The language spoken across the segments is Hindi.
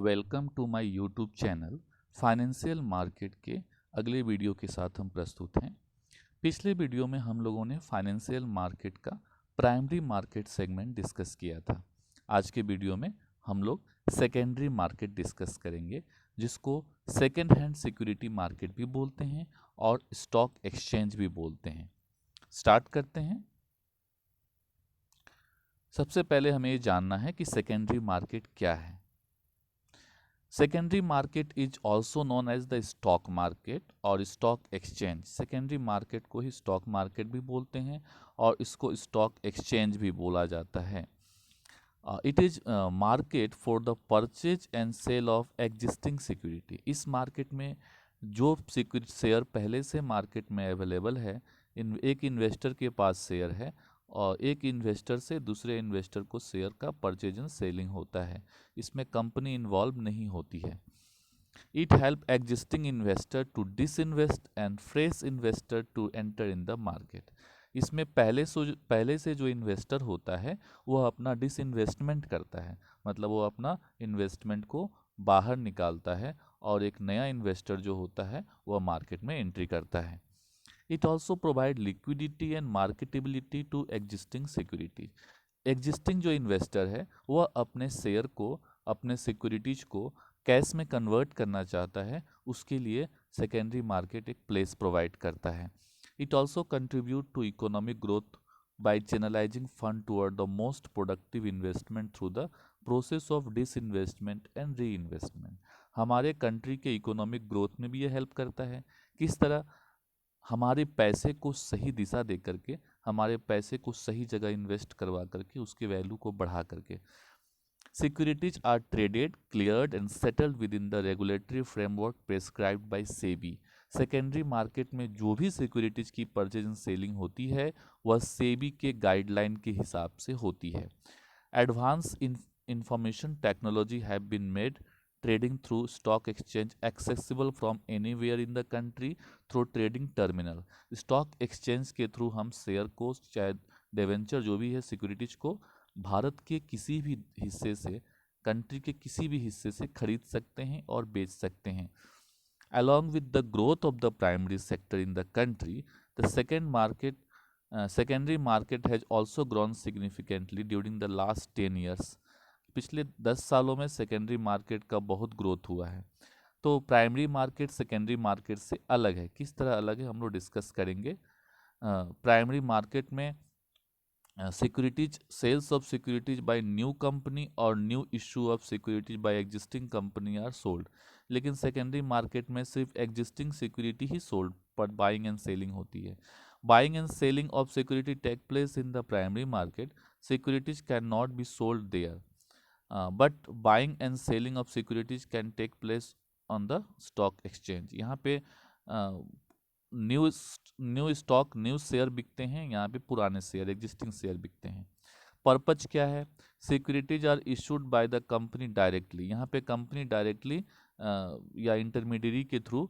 Welcome to my YouTube channel. Financial market के अगले वीडियो के साथ हम प्रस्तुत हैं। पिछले वीडियो में हम लोगों ने फाइनेंशियल मार्केट का प्राइमरी मार्केट सेगमेंट डिस्कस किया था। आज के वीडियो में हम लोग सेकेंडरी मार्केट डिस्कस करेंगे, जिसको सेकेंड हैंड सिक्योरिटी मार्केट भी बोलते हैं और स्टॉक एक्सचेंज भी बोलते हैं। स्टार्ट करते हैं। सबसे पहले हमें ये जानना है कि सेकेंडरी मार्केट क्या है। Secondary market is also known as the stock market और स्टॉक एक्सचेंज। सेकेंडरी मार्केट को ही स्टॉक मार्केट भी बोलते हैं और इसको स्टॉक एक्सचेंज भी बोला जाता है। It is market for the purchase and sale of existing security. इस मार्केट में जो शेयर पहले से मार्केट में अवेलेबल है, एक इन्वेस्टर के पास शेयर है और एक इन्वेस्टर से दूसरे इन्वेस्टर को शेयर का परचेज एंड सेलिंग होता है। इसमें कंपनी इन्वॉल्व नहीं होती है। It help existing investor to disinvest and fresh investor to enter in the market. इसमें पहले से जो इन्वेस्टर होता है वह अपना डिसइन्वेस्टमेंट करता है, मतलब वो अपना इन्वेस्टमेंट को बाहर निकालता है और एक नया इन्वेस्टर जो होता है वह मार्केट में एंट्री करता है। It also provide liquidity and marketability to existing security. Existing जो इन्वेस्टर है वह अपने शेयर को, अपने सिक्योरिटीज को कैश में कन्वर्ट करना चाहता है, उसके लिए सेकेंडरी मार्केट एक प्लेस प्रोवाइड करता है। It also contribute to economic growth by channelising fund toward the most productive investment through the process of disinvestment and reinvestment. हमारे कंट्री के इकोनॉमिक ग्रोथ में भी यह हेल्प करता है। किस तरह? हमारे पैसे को सही दिशा दे करके, हमारे पैसे को सही जगह इन्वेस्ट करवा करके, उसके वैल्यू को बढ़ा करके। Securities are traded, cleared and settled within the regulatory framework prescribed by SEBI. Secondary market में जो भी सिक्योरिटीज की परचेज एंड सेलिंग होती है वह सेबी के गाइडलाइन के हिसाब से होती है। Advance information technology have been made trading through stock exchange accessible from anywhere in the country through trading terminal। Stock exchange के थ्रू हम शेयर को, चाहे डिवेंचर जो भी है, सिक्योरिटीज को भारत के किसी भी हिस्से से, कंट्री के किसी भी हिस्से से खरीद सकते हैं और बेच सकते हैं। Along with the growth of the primary sector in the country, the secondary market has also grown significantly during the last 10 years। पिछले 10 सालों में सेकेंडरी मार्केट का बहुत ग्रोथ हुआ है। तो प्राइमरी मार्केट सेकेंडरी मार्केट से अलग है। किस तरह अलग है हम लोग डिस्कस करेंगे। प्राइमरी मार्केट में securities, sales of securities by new company और new issue of securities by existing company are sold. लेकिन सेकेंडरी मार्केट में सिर्फ एग्जिस्टिंग सिक्योरिटी ही सोल्ड पर बाइंग एंड सेलिंग होती है। Buying and selling of security take place in the primary market. Securities can not be sold there, but buying and selling of securities can take place on the stock exchange. यहाँ पे new new stock, new share बिकते हैं, यहाँ पे पुराने शेयर, एग्जिस्टिंग शेयर बिकते हैं। पर्पज क्या है? Securities are issued by the company directly. यहाँ पे कंपनी डायरेक्टली या इंटरमीडियरी के थ्रू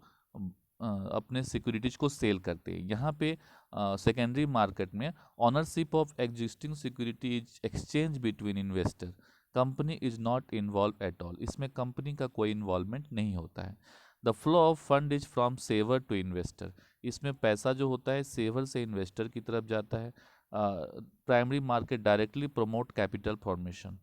अपने सिक्योरिटीज को सेल करते हैं। यहाँ पे सेकेंडरी मार्केट में ownership of existing security is exchange between investor. Company is not involve at all. इसमें कंपनी का कोई इन्वॉल्वमेंट नहीं होता है। The flow of fund is from saver to investor. इसमें पैसा जो होता है सेवर से इन्वेस्टर की तरफ जाता है। Primary market directly promote capital formation.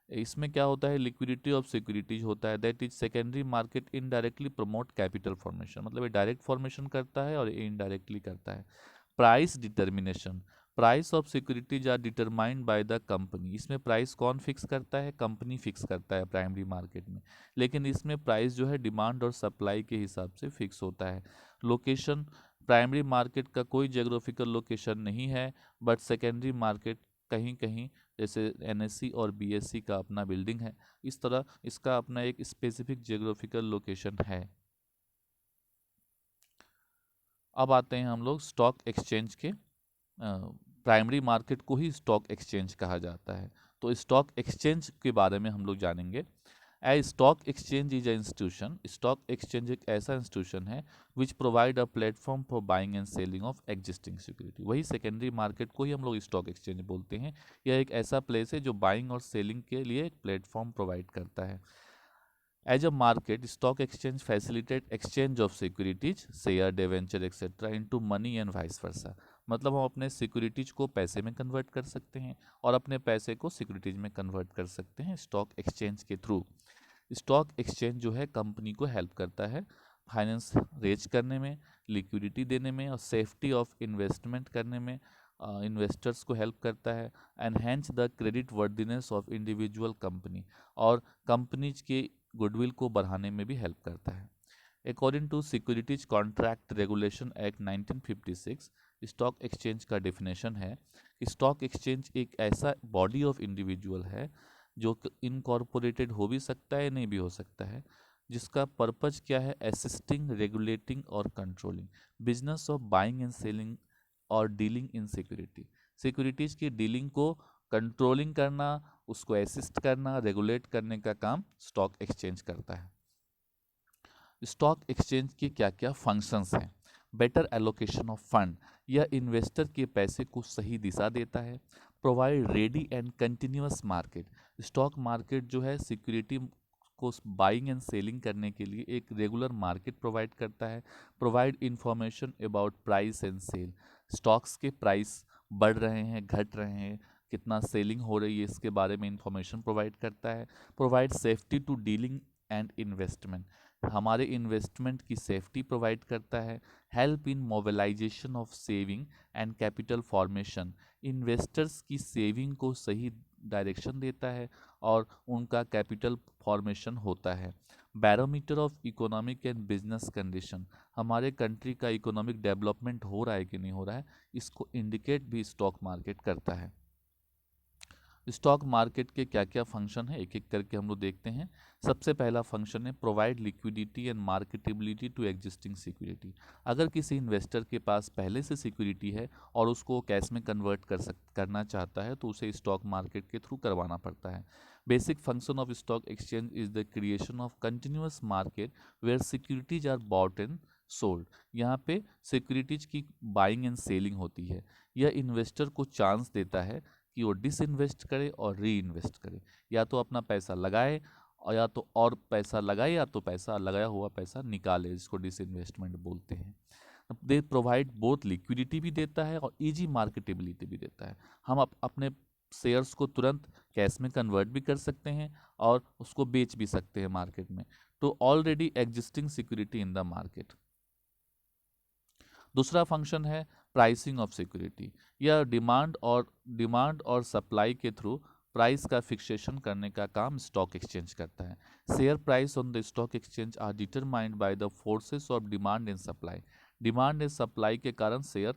इसमें क्या होता है? लिक्विडिटी ऑफ सिक्योरिटीज होता है। That is secondary market indirectly promote capital formation, मतलब ये डायरेक्ट फॉर्मेशन करता है और ये इनडायरेक्टली करता है। Price determination. Price of securities are determined by the company. इसमें प्राइस कौन फिक्स करता है? कंपनी फिक्स करता है प्राइमरी मार्केट में। लेकिन इसमें प्राइस जो है डिमांड और सप्लाई के हिसाब से फिक्स होता है। लोकेशन, प्राइमरी मार्केट का कोई जियोग्राफिकल लोकेशन नहीं है, बट सेकेंडरी मार्केट कहीं कहीं, जैसे एनएससी और बीएससी का अपना बिल्डिंग है, इस तरह इसका अपना एक स्पेसिफिक जियोग्राफिकल लोकेशन है। अब आते हैं हम लोग स्टॉक एक्सचेंज के। प्राइमरी मार्केट को ही स्टॉक एक्सचेंज कहा जाता है। तो स्टॉक एक्सचेंज के बारे में हम लोग जानेंगे। A stock exchange is a institution. Stock exchange एक ऐसा इंस्टीट्यूशन है which provide a platform for buying and selling of existing security. वही सेकेंडरी मार्केट को ही हम लोग स्टॉक एक्सचेंज बोलते हैं। यह एक ऐसा प्लेस है जो बाइंग और सेलिंग के लिए एक प्लेटफॉर्म प्रोवाइड करता है। As a market, stock exchange facilitate exchange of securities, share, debenture etcetera into money and vice versa. मतलब हम अपने सिक्योरिटीज को पैसे में कन्वर्ट कर सकते हैं और अपने पैसे को सिक्योरिटीज में कन्वर्ट कर सकते हैं स्टॉक एक्सचेंज के थ्रू। स्टॉक एक्सचेंज जो है कंपनी को हेल्प करता है फाइनेंस रेज करने में, लिक्विडिटी देने में और सेफ्टी ऑफ इन्वेस्टमेंट करने में, इन्वेस्टर्स को हेल्प करता है, enhance the creditworthiness of individual company, और कंपनीज के गुडविल को बढ़ाने में भी हेल्प करता है। According to securities contract regulation act 1956, stock exchange का डेफिनेशन है कि स्टॉक एक्सचेंज एक ऐसा बॉडी ऑफ इंडिविजुअल है जो इनकॉर्पोरेटेड हो भी सकता है, नहीं भी हो सकता है, जिसका पर्पज क्या है, असिस्टिंग, रेगुलेटिंग और controlling business of buying and selling और डीलिंग इन सिक्योरिटी। सिक्योरिटीज की डीलिंग को कंट्रोलिंग करना, उसको असिस्ट करना, रेगुलेट करने का काम स्टॉक एक्सचेंज करता है। स्टॉक एक्सचेंज के क्या क्या फंक्शंस हैं? बेटर एलोकेशन ऑफ फंड, यह इन्वेस्टर के पैसे को सही दिशा देता है। Provide ready and continuous market, stock market जो है सिक्योरिटी को बाइंग एंड सेलिंग करने के लिए एक रेगुलर मार्केट प्रोवाइड करता है। Provide information about price and sale, stocks के प्राइस बढ़ रहे हैं, घट रहे हैं, कितना सेलिंग हो रही है, इसके बारे में इंफॉर्मेशन प्रोवाइड करता है। Provide safety to dealing and investment, हमारे इन्वेस्टमेंट की सेफ्टी प्रोवाइड करता है। Help in mobilisation of saving and capital formation, investors की सेविंग को सही डायरेक्शन देता है और उनका कैपिटल फॉर्मेशन होता है। Barometer of economic and business condition, हमारे कंट्री का इकोनॉमिक डेवलपमेंट हो रहा है कि नहीं हो रहा है, इसको इंडिकेट भी स्टॉक मार्केट करता है। स्टॉक मार्केट के क्या क्या फंक्शन है, एक एक करके हम लोग देखते हैं। सबसे पहला फंक्शन है provide liquidity and marketability to existing security. अगर किसी इन्वेस्टर के पास पहले से सिक्योरिटी है और उसको कैश में कन्वर्ट करना चाहता है तो उसे स्टॉक मार्केट के थ्रू करवाना पड़ता है। Basic function of stock exchange is the creation of continuous market where securities are bought and sold. यहाँ पे सिक्योरिटीज की बाइंग एंड सेलिंग होती है। यह इन्वेस्टर को चांस देता है कि वो डिसइन्वेस्ट करे और री इन्वेस्ट करे, या तो अपना पैसा लगाए और या तो और पैसा लगाए या तो पैसा लगाया हुआ पैसा निकाले, जिसको डिसइन्वेस्टमेंट बोलते हैं। दे प्रोवाइड बोथ, लिक्विडिटी भी देता है और इजी मार्केटेबिलिटी भी देता है। हम अपने शेयर्स को तुरंत कैश में कन्वर्ट भी कर सकते हैं और उसको बेच भी सकते हैं मार्केट में, तो already existing security in the market. दूसरा फंक्शन है प्राइसिंग ऑफ सिक्योरिटी, यह डिमांड और सप्लाई के थ्रू प्राइस का फिक्सेशन करने का काम स्टॉक एक्सचेंज करता है। Share price on the stock exchange are determined by the forces of demand and supply. Demand and supply के कारण शेयर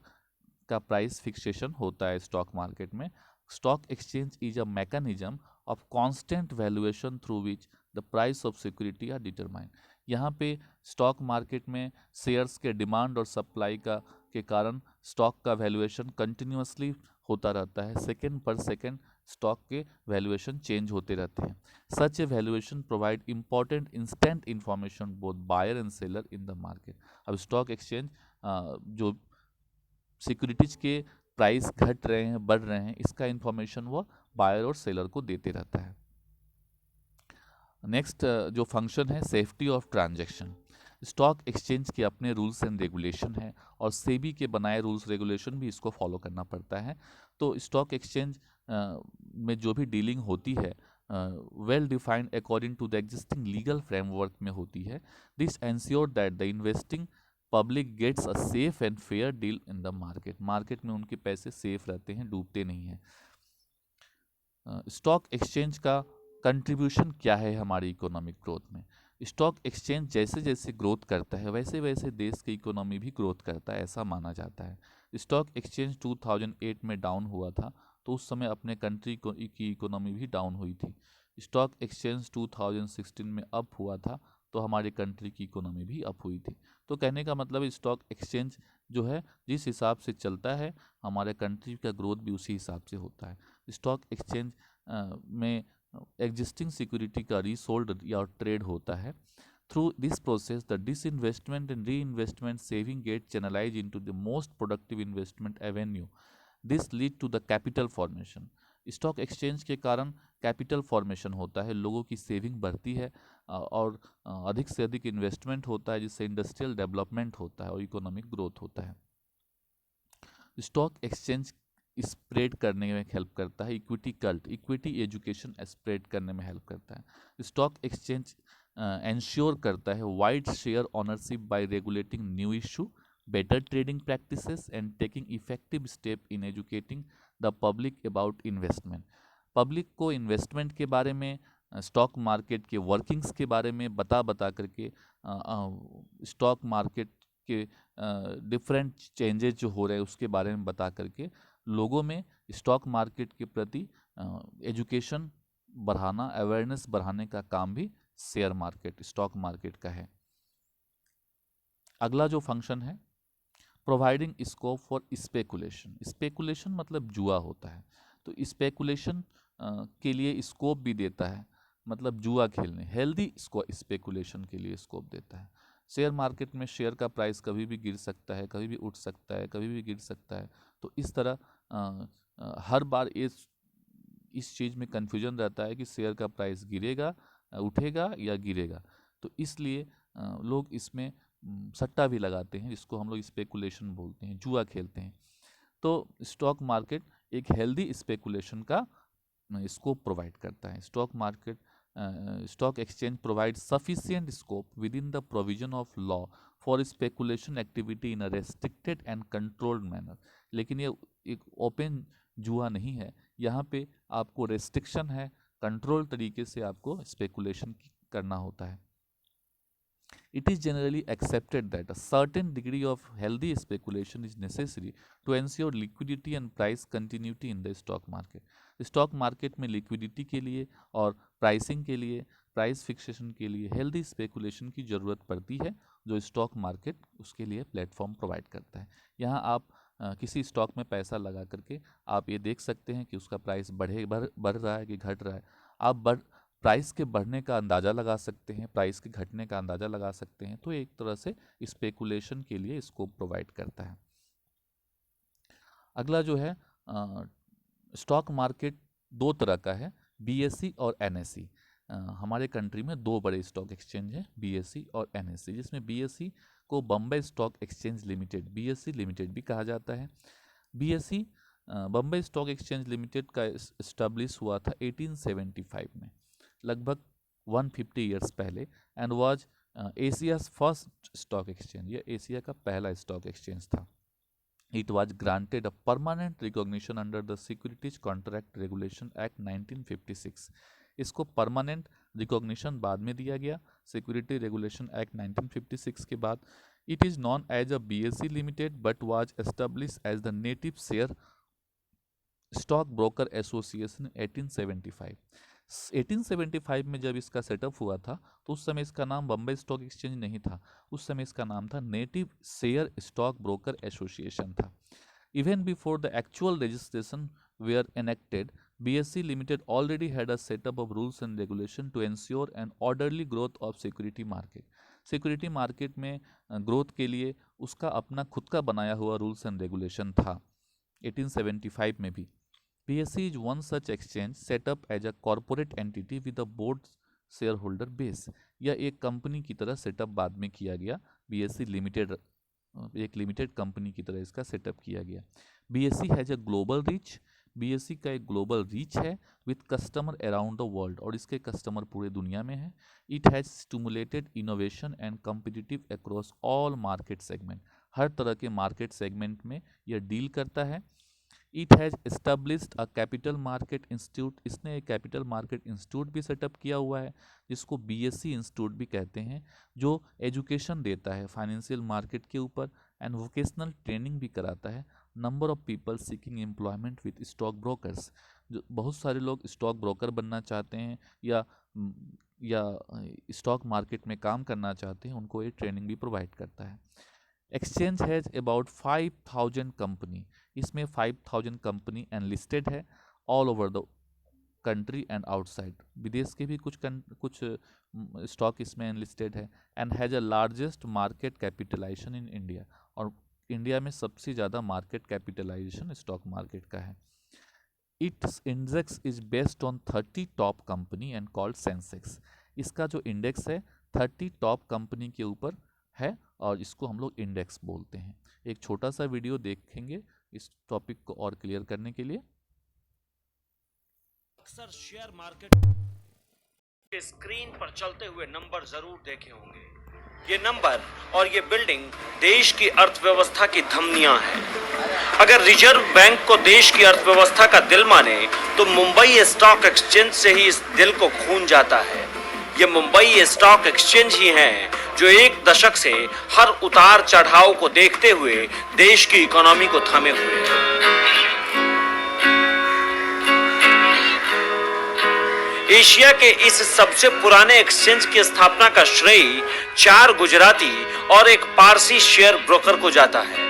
का प्राइस फिक्सेशन होता है स्टॉक मार्केट में। Stock exchange is a mechanism of constant valuation through which the price of security are determined. यहाँ पे स्टॉक मार्केट में शेयर्स के डिमांड और सप्लाई का के कारण स्टॉक का वैल्यूएशन कंटिन्यूअसली होता रहता है, सेकेंड पर सेकेंड स्टॉक के वैल्यूएशन चेंज होते रहते हैं। Such a valuation provide important instant information both buyer and seller in the market. अब स्टॉक एक्सचेंज जो सिक्योरिटीज के प्राइस घट रहे हैं, बढ़ रहे हैं, इसका इंफॉर्मेशन वो बायर और सेलर को देते रहता है। नेक्स्ट जो फंक्शन है safety of transaction. Stock exchange के अपने रूल्स एंड रेगुलेशन है और सेबी के बनाए रूल्स रेगुलेशन भी इसको फॉलो करना पड़ता है। तो स्टॉक एक्सचेंज में जो भी डीलिंग होती है well defined according to the existing legal framework में होती है। This ensure that the investing public gets a safe and fair deal in the market. Market में उनके पैसे सेफ रहते हैं, डूबते नहीं हैं। स्टॉक एक्सचेंज का कंट्रीब्यूशन क्या है हमारी इकोनॉमिक ग्रोथ में? स्टॉक एक्सचेंज जैसे जैसे ग्रोथ करता है वैसे वैसे देश की इकोनॉमी भी ग्रोथ करता है, ऐसा माना जाता है। स्टॉक एक्सचेंज 2008 में डाउन हुआ था तो उस समय अपने कंट्री की इकोनॉमी भी डाउन हुई थी। स्टॉक एक्सचेंज 2016 में अप हुआ था तो हमारे कंट्री की इकोनॉमी भी अप हुई थी। तो कहने का मतलब स्टॉक एक्सचेंज जो है जिस हिसाब से चलता है हमारे कंट्री का ग्रोथ भी उसी हिसाब से होता है। स्टॉक एक्सचेंज में एग्जिस्टिंग सिक्योरिटी का रीसोल्ड या ट्रेड होता है। Through this process the disinvestment and reinvestment saving get channelise into the most productive investment avenue. This lead to the capital formation. Stock exchange के कारण कैपिटल फॉर्मेशन होता है, लोगों की सेविंग बढ़ती है, और अधिक से अधिक इन्वेस्टमेंट होता है, जिससे इंडस्ट्रियल डेवलपमेंट होता है और इकोनॉमिक ग्रोथ होता है। स्टॉक एक्सचेंज स्प्रेड करने में हेल्प करता है। Equity cult, equity education spread करने में हेल्प करता है। स्टॉक एक्सचेंज एंश्योर करता है wide share ownership bye regulating new issue, better trading practices and taking effective step in educating the public about investment. Public को इन्वेस्टमेंट के बारे में, स्टॉक मार्केट के वर्किंग्स के बारे में बता करके स्टॉक मार्केट के डिफरेंट चेंजेस जो हो रहे हैं उसके बारे में बता करके लोगों में स्टॉक मार्केट के प्रति एजुकेशन बढ़ाना, अवेयरनेस बढ़ाने का काम भी शेयर मार्केट, स्टॉक मार्केट का है। अगला जो फंक्शन है, providing scope for speculation. Speculation मतलब जुआ होता है, तो स्पेकुलेशन के लिए स्कोप भी देता है, मतलब जुआ खेलने, हेल्दी स्पेकुलेशन के लिए स्कोप देता है। शेयर मार्केट में शेयर का प्राइस कभी भी गिर सकता है, कभी भी उठ सकता है, कभी भी गिर सकता है। तो इस तरह हर बार इस चीज़ में कन्फ्यूजन रहता है कि शेयर का प्राइस गिरेगा, उठेगा या गिरेगा। तो इसलिए लोग इसमें सट्टा भी लगाते हैं, जिसको हम लोग स्पेकुलेशन बोलते हैं, जुआ खेलते हैं। तो स्टॉक मार्केट एक हेल्दी स्पेकुलेशन का स्कोप प्रोवाइड करता है। Stock exchange provide sufficient scope with in the provision of law for speculation activity in a restricted and controlled manner. लेकिन ये एक ओपन जुआ नहीं है, यहाँ पे आपको रेस्ट्रिक्शन है, कंट्रोल तरीके से आपको स्पेकुलेशन करना होता है। It is generally accepted that a certain degree of healthy speculation is necessary to ensure liquidity and price continuity in the stock market. Stock market में लिक्विडिटी के लिए और प्राइसिंग के लिए, प्राइस फिक्सेशन के लिए हेल्दी स्पेकुलेशन की ज़रूरत पड़ती है, जो स्टॉक मार्केट उसके लिए प्लेटफॉर्म प्रोवाइड करता है। यहाँ आप किसी स्टॉक में पैसा लगा करके आप ये देख सकते हैं कि उसका प्राइस बढ़ रहा है कि घट रहा है। आप प्राइस के बढ़ने का अंदाज़ा लगा सकते हैं, प्राइस के घटने का अंदाज़ा लगा सकते हैं। तो एक तरह से स्पेकुलेशन के लिए स्कोप प्रोवाइड करता है। अगला जो है, स्टॉक मार्केट दो तरह का है, बीएसई और एनएसई। हमारे कंट्री में दो बड़े स्टॉक एक्सचेंज हैं, बीएसई और एनएसई, जिसमें बीएसई को Bombay stock exchange limited, BSE limited भी कहा जाता है। BSE Bombay stock exchange limited का इस्टेब्लिश हुआ था 1875 में, लगभग 150 ईयर्स पहले, and was Asia's first stock exchange. यह एशिया का पहला स्टॉक एक्सचेंज था। It was granted a permanent recognition under the securities contract regulation act 1956। इसको परमानेंट रिकॉग्निशन बाद में दिया गया, सिक्योरिटी रेगुलेशन एक्ट 1956 के बाद। It is known as a BSE Limited but was establish as the native share stock broker association 1875। 1875 में जब इसका सेटअप हुआ था तो उस समय इसका नाम बम्बई स्टॉक एक्सचेंज नहीं था, उस समय इसका नाम था native share stock broker association था। Even before the actual registration were enacted, BSE Limited already had a setup of rules and regulation to ensure an orderly growth of security market. Security market में ग्रोथ के लिए उसका अपना खुद का बनाया हुआ रूल्स एंड रेगुलेशन था 1875 में भी। BSE is one such exchange set up as a corporate entity with a board shareholder base। यह एक कंपनी की तरह सेटअप बाद में किया गया, BSE लिमिटेड एक लिमिटेड कंपनी की तरह इसका सेटअप किया गया। BSE has a global reach, BSE का एक ग्लोबल रीच है with customer around the world, और इसके कस्टमर पूरे दुनिया में हैं। It has stimulated innovation and competitive across all market segment. हर तरह के मार्केट सेगमेंट में यह डील करता है। It has established a capital market institute, इसने एक कैपिटल मार्केट इंस्टीट्यूट भी सेटअप किया हुआ है, जिसको BSE इंस्टीट्यूट भी कहते हैं, जो एजुकेशन देता है फाइनेंशियल मार्केट के ऊपर एंड वोकेशनल ट्रेनिंग भी कराता है। Number of people seeking employment with stock brokers, जो बहुत सारे लोग स्टॉक ब्रोकर बनना चाहते हैं या स्टॉक मार्केट में काम करना चाहते हैं, उनको ये ट्रेनिंग भी प्रोवाइड करता है। एक्सचेंज हैज़ अबाउट 5000 कंपनी, इसमें 5000 कंपनी एनलिस्टेड है all over the country and outside, विदेश के भी कुछ स्टॉक इसमें एनलिस्टेड है। And has a largest market capitalisation in India, और इंडिया में सबसे ज़्यादा मार्केट कैपिटलाइजेशन स्टॉक मार्केट का है। Its index is based on 30 top company and called Sensex. इसका जो इंडेक्स है 30 टॉप कंपनी के ऊपर है और इसको हम लोग इंडेक्स बोलते हैं। एक छोटा सा वीडियो देखेंगे इस टॉपिक को और क्लियर करने के लिए। अक्सर शेयर मार्केट के स्क्रीन पर चलते हुए नंबर जरूर देखे होंगे। ये नंबर और ये बिल्डिंग देश की अर्थव्यवस्था की धमनियां हैं। अगर रिजर्व बैंक को देश की अर्थव्यवस्था का दिल माने तो मुंबई स्टॉक एक्सचेंज से ही इस दिल को खून जाता है। ये मुंबई स्टॉक एक्सचेंज ही है जो एक दशक से हर उतार चढ़ाव को देखते हुए देश की इकोनॉमी को थामे हुए है। एशिया के इस सबसे पुराने एक्सचेंज की स्थापना का श्रेय 4 गुजराती और एक पारसी शेयर ब्रोकर को जाता है।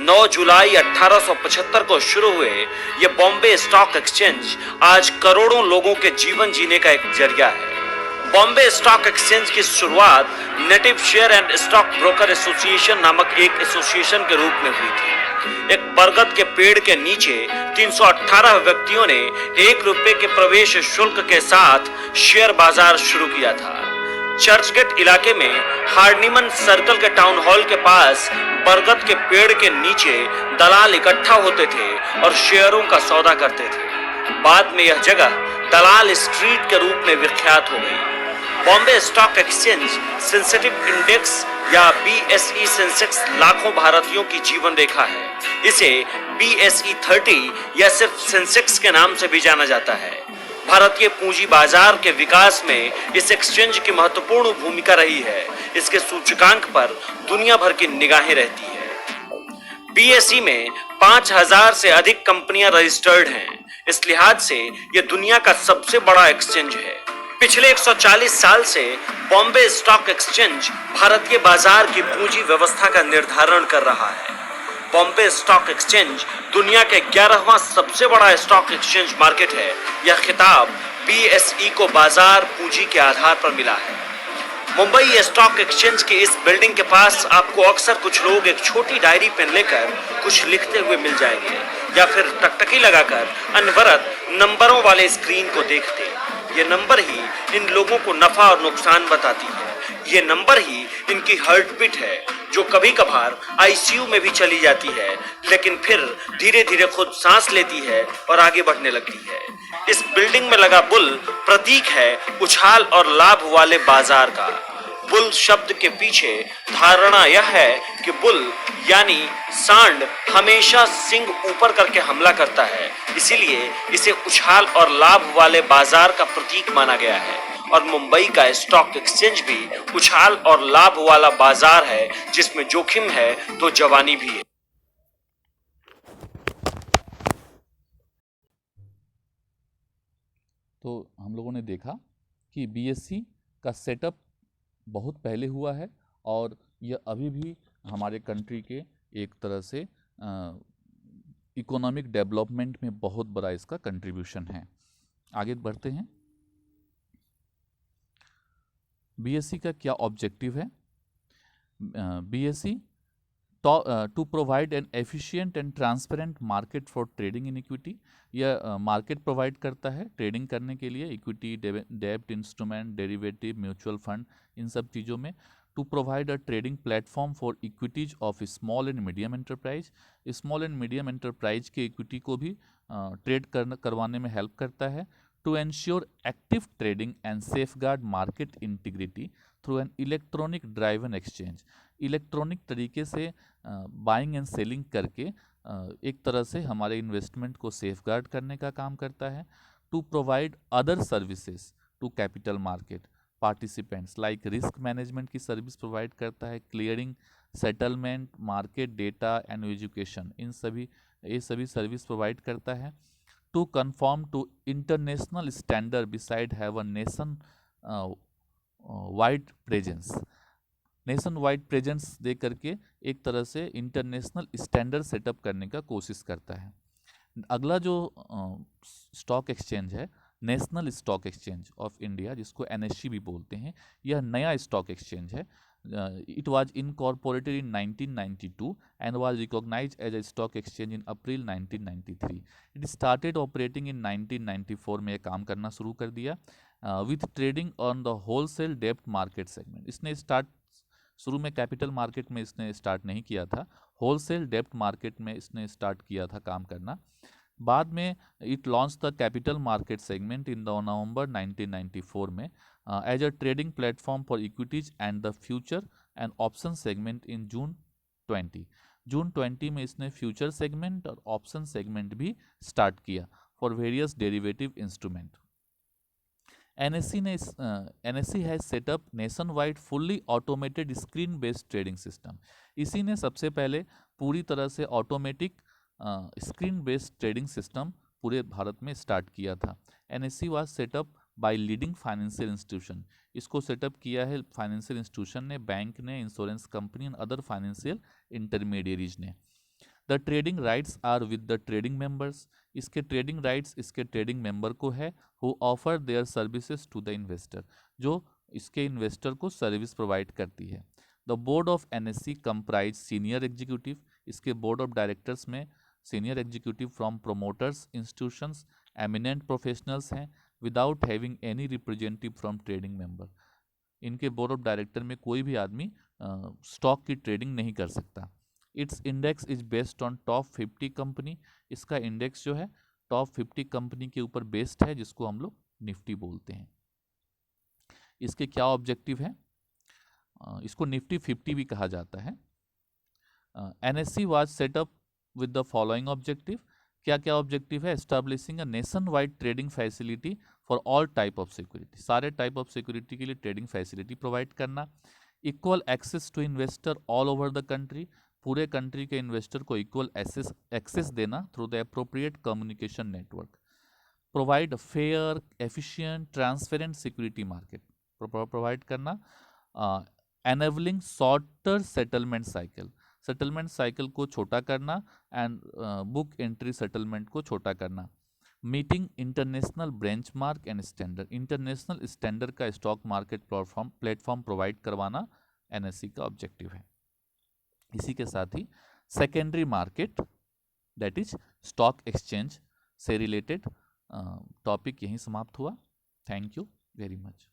9 जुलाई 1875 को शुरू हुए ये बॉम्बे स्टॉक एक्सचेंज आज करोड़ों लोगों के जीवन जीने का एक जरिया है। बॉम्बे स्टॉक एक्सचेंज की शुरुआत native share and stock broker association नामक एक एसोसिएशन के रूप में हुई थी। एक बरगद के पेड़ के नीचे 318 व्यक्तियों ने 1 रुपए के प्रवेश शुल्क के साथ शेयर बाजार शुरू किया था। चर्चगेट इलाके में हार्डनीमन सर्कल के टाउन हॉल के पास बरगद के पेड़ के नीचे दलाल इकट्ठा होते थे और शेयरों का सौदा करते थे। बाद में यह जगह दलाल स्ट्रीट के रूप में विख्यात हो गई। Bombay stock exchange sensitive index या BSE सेंसेक्स लाखों भारतीयों की जीवन रेखा है। इसे BSE 30 या सिर्फ सेंसेक्स के नाम से भी जाना जाता है। भारतीय पूंजी बाजार के विकास में इस एक्सचेंज की महत्वपूर्ण भूमिका रही है। इसके सूचकांक पर दुनिया भर की निगाहें रहती है। BSE में 5000 से अधिक कंपनियां रजिस्टर्ड हैं। इस लिहाज से यह दुनिया का सबसे बड़ा एक्सचेंज है। पिछले 140 साल से बॉम्बे स्टॉक एक्सचेंज भारतीय बाजार की पूंजी व्यवस्था का निर्धारण कर रहा है। बॉम्बे स्टॉक एक्सचेंज दुनिया के 11वां सबसे बड़ा स्टॉक एक्सचेंज मार्केट है। यह खिताब BSE को बाजार पूंजी के आधार पर मिला है। मुंबई स्टॉक एक्सचेंज की इस बिल्डिंग के पास आपको अक्सर कुछ लोग एक छोटी डायरी पेन लेकर कुछ लिखते हुए मिल जाएंगे या फिर टकटकी लगाकर अनवरत नंबरों वाले स्क्रीन को देखते। ये नंबर ही इन लोगों को नफा और नुकसान बताती है। ये नंबर ही इनकी हार्ट बीट है जो कभी कभार ICU में भी चली जाती है, लेकिन फिर धीरे धीरे खुद सांस लेती है और आगे बढ़ने लगती है। इस बिल्डिंग में लगा बुल प्रतीक है उछाल और लाभ वाले बाजार का। बुल शब्द के पीछे धारणा यह है कि बुल यानी सांड हमेशा सिंग ऊपर करके हमला करता है, इसीलिए इसे उछाल और लाभ वाले बाजार का प्रतीक माना गया है। और मुंबई का स्टॉक एक्सचेंज भी उछाल और लाभ वाला बाजार है, जिसमें जोखिम है तो जवानी भी है। तो हम लोगों ने देखा कि BSE का सेटअप बहुत पहले हुआ है और यह अभी भी हमारे कंट्री के एक तरह से इकोनॉमिक डेवलपमेंट में बहुत बड़ा इसका कंट्रीब्यूशन है। आगे बढ़ते हैं। BSE का क्या ऑब्जेक्टिव है? BSE to provide an efficient and transparent market for trading in equity। यह मार्केट प्रोवाइड करता है ट्रेडिंग करने के लिए इक्विटी, डेब्ट इंस्ट्रूमेंट, डेरिवेटिव, म्यूचुअल फंड, इन सब चीज़ों में। To provide a trading platform for equities of small and medium enterprise. Small and medium enterprise के इक्विटी को भी ट्रेड करवाने में हेल्प करता है। To ensure active trading and safeguard market integrity through an electronic driven exchange. Electronic तरीके से बाइंग एंड सेलिंग करके एक तरह से हमारे इन्वेस्टमेंट को सेफगार्ड करने का काम करता है। To provide other services to capital market participants like risk management की सर्विस प्रोवाइड करता है, clearing, settlement, market data and education, इन सभी सर्विस प्रोवाइड करता है। To confirm to international standard beside have a nationwide presence. Nationwide presence दे करके एक तरह से इंटरनेशनल स्टैंडर्ड सेटअप करने का कोशिश करता है। अगला जो स्टॉक एक्सचेंज है national stock exchange of India, जिसको NSE भी बोलते हैं, यह नया स्टॉक एक्सचेंज है। It was incorporated in 1992 and was recognized as a stock exchange in April 1993. It started operating in 1994 में काम करना शुरू कर दिया। With trading on the wholesale डेब्ट मार्केट सेगमेंट। इसने शुरू में कैपिटल मार्केट में इसने स्टार्ट नहीं किया था, होलसेल डेब्ट मार्केट में इसने स्टार्ट किया था काम करना। बाद में it launch the capital market segment in the November 1994 में as a trading platform for equities and the future and option segment in June 20 में इसने फ्यूचर सेगमेंट और ऑप्शन सेगमेंट भी स्टार्ट किया for various derivative instrument. NSE has set up nationwide fully automated screen based trading system. इसी ने सबसे पहले पूरी तरह से automatic screen based trading system पूरे भारत में स्टार्ट किया था। NSE was setup by leading financial institution. इसको सेटअप किया है फाइनेंशियल इंस्टीट्यूशन ने, बैंक ने, insurance company and other financial intermediaries ने। The trading rights are with the trading members. इसके ट्रेडिंग राइट्स इसके ट्रेडिंग मेंबर को है, who offer their services to the investor, जो इसके इन्वेस्टर को सर्विस प्रोवाइड करती है। The board of NSE comprise senior executive. इसके बोर्ड ऑफ डायरेक्टर्स में senior executive from promoters institutions, eminent professionals हैं, without having any representative from trading member. इनके बोर्ड ऑफ डायरेक्टर में कोई भी आदमी स्टॉक की ट्रेडिंग नहीं कर सकता। It's index is based on top 50 company. इसका इंडेक्स जो है टॉप 50 कंपनी के ऊपर बेस्ड है, जिसको हम लोग निफ्टी बोलते हैं। इसके क्या ऑब्जेक्टिव है? इसको निफ्टी 50 भी कहा जाता है। NSE was setup with the following objective. क्या क्या ऑब्जेक्टिव है? Establishing a nationwide trading facility for all type of security. सारे टाइप ऑफ सिक्योरिटी के लिए ट्रेडिंग फैसिलिटी प्रोवाइड करना। Equal access to investor all over the country. पूरे कंट्री के इन्वेस्टर को इक्वल एक्सेस देना through the appropriate communication network. Provide fair, efficient, transparent security market provide करना। Enabling shorter settlement cycle. Settlement cycle को छोटा करना एंड बुक एंट्री सेटलमेंट को छोटा करना। Meeting international benchmark and standard. International standard का स्टॉक मार्केट प्लेटफॉर्म प्रोवाइड करवाना NSE का ऑब्जेक्टिव है। इसी के साथ ही secondary market that is stock exchange से रिलेटेड टॉपिक यहीं समाप्त हुआ। Thank you very much.